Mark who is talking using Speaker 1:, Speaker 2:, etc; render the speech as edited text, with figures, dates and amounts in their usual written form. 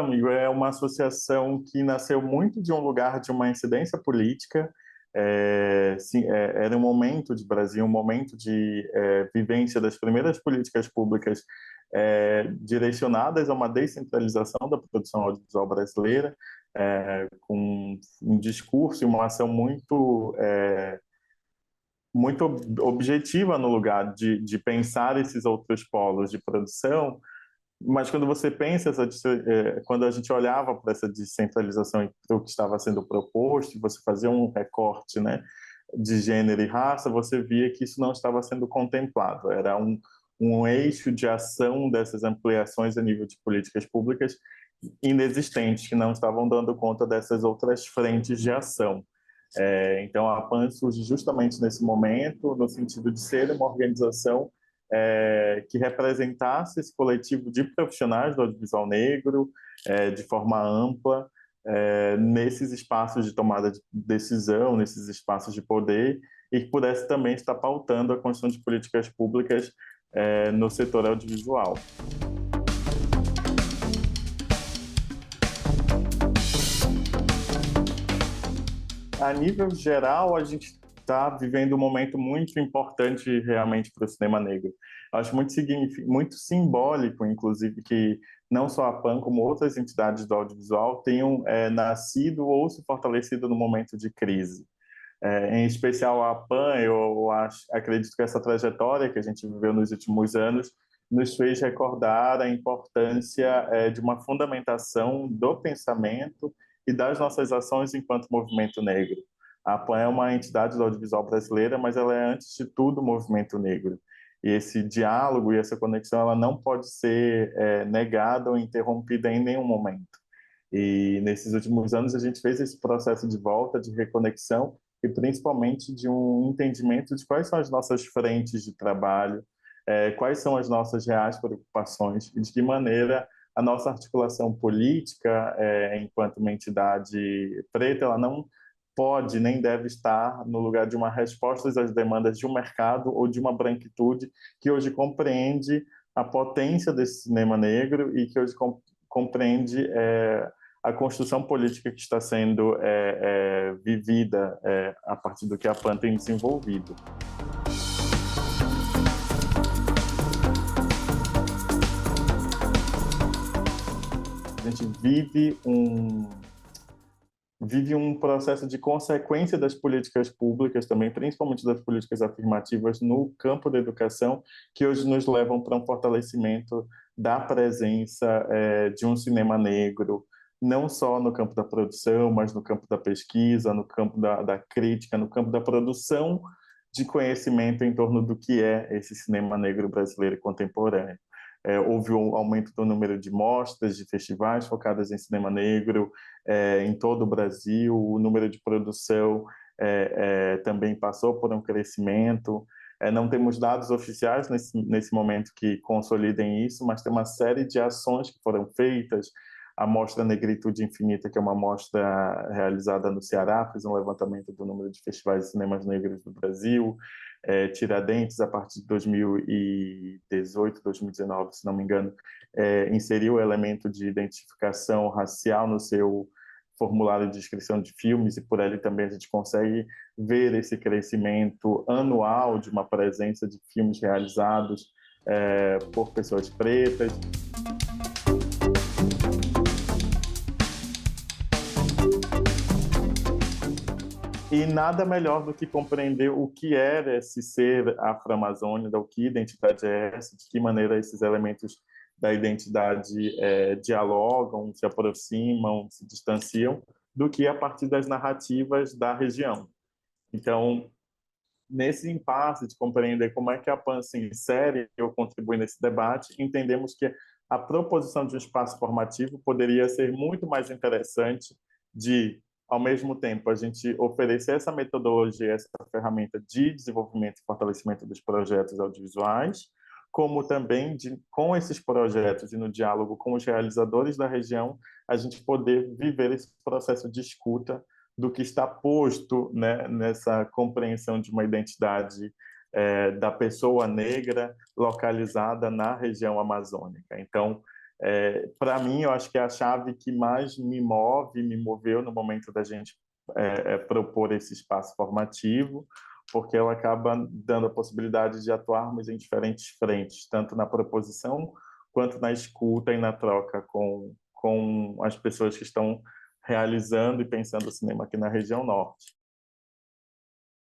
Speaker 1: amigo, é uma associação que nasceu muito de um lugar de uma incidência política. Sim, era um momento de Brasil, um momento de vivência das primeiras políticas públicas direcionadas a uma descentralização da produção audiovisual brasileira, com um discurso e uma ação muito objetiva no lugar de pensar esses outros polos de produção. Mas quando você pensa, quando a gente olhava para essa descentralização e para o que estava sendo proposto, você fazia um recorte, né, de gênero e raça, você via que isso não estava sendo contemplado. Era um eixo de ação dessas ampliações a nível de políticas públicas inexistentes, que não estavam dando conta dessas outras frentes de ação. Então, a PAN surge justamente nesse momento, no sentido de ser uma organização que representasse esse coletivo de profissionais do audiovisual negro de forma ampla, nesses espaços de tomada de decisão, nesses espaços de poder, e que pudesse também estar pautando a construção de políticas públicas no setor audiovisual. A nível geral, a gente está vivendo um momento muito importante realmente para o cinema negro. Acho muito simbólico, inclusive, que não só a PAN, como outras entidades do audiovisual tenham nascido ou se fortalecido no momento de crise. Em especial a PAN, acredito que essa trajetória que a gente viveu nos últimos anos nos fez recordar a importância de uma fundamentação do pensamento e das nossas ações enquanto movimento negro. A PAN é uma entidade do audiovisual brasileira, mas ela é, antes de tudo, movimento negro. E esse diálogo e essa conexão ela não pode ser negada ou interrompida em nenhum momento. E nesses últimos anos a gente fez esse processo de volta, de reconexão e principalmente de um entendimento de quais são as nossas frentes de trabalho, quais são as nossas reais preocupações e de que maneira a nossa articulação política, enquanto uma entidade preta, ela não pode nem deve estar no lugar de uma resposta às demandas de um mercado ou de uma branquitude que hoje compreende a potência desse cinema negro e que hoje compreende a construção política que está sendo vivida a partir do que a PAN tem desenvolvido. A gente vive um processo de consequência das políticas públicas também, principalmente das políticas afirmativas no campo da educação, que hoje nos levam para um fortalecimento da presença de um cinema negro, não só no campo da produção, mas no campo da pesquisa, no campo da crítica, no campo da produção de conhecimento em torno do que é esse cinema negro brasileiro contemporâneo. Houve um aumento do número de mostras, de festivais focadas em cinema negro em todo o Brasil, o número de produção também passou por um crescimento. Não temos dados oficiais nesse momento que consolidem isso, mas tem uma série de ações que foram feitas. A Mostra Negritude Infinita, que é uma mostra realizada no Ceará, fez um levantamento do número de festivais de cinemas negros do Brasil. Tiradentes, a partir de 2018, 2019, se não me engano, inseriu o elemento de identificação racial no seu formulário de inscrição de filmes, e por ali também a gente consegue ver esse crescimento anual de uma presença de filmes realizados por pessoas pretas. E nada melhor do que compreender o que era esse ser afro-amazônica, o que identidade é essa, de que maneira esses elementos da identidade dialogam, se aproximam, se distanciam, do que a partir das narrativas da região. Então, nesse impasse de compreender como é que a PAN se insere ou contribui nesse debate, entendemos que a proposição de um espaço formativo poderia ser muito mais interessante de, ao mesmo tempo, a gente oferecer essa metodologia, essa ferramenta de desenvolvimento e fortalecimento dos projetos audiovisuais, como também, com esses projetos e no diálogo com os realizadores da região, a gente poder viver esse processo de escuta do que está posto, né, nessa compreensão de uma identidade da pessoa negra localizada na região amazônica. Então, Para mim, eu acho que é a chave que mais me moveu no momento da gente propor esse espaço formativo, porque ela acaba dando a possibilidade de atuarmos em diferentes frentes, tanto na proposição quanto na escuta e na troca com as pessoas que estão realizando e pensando o cinema aqui na região norte.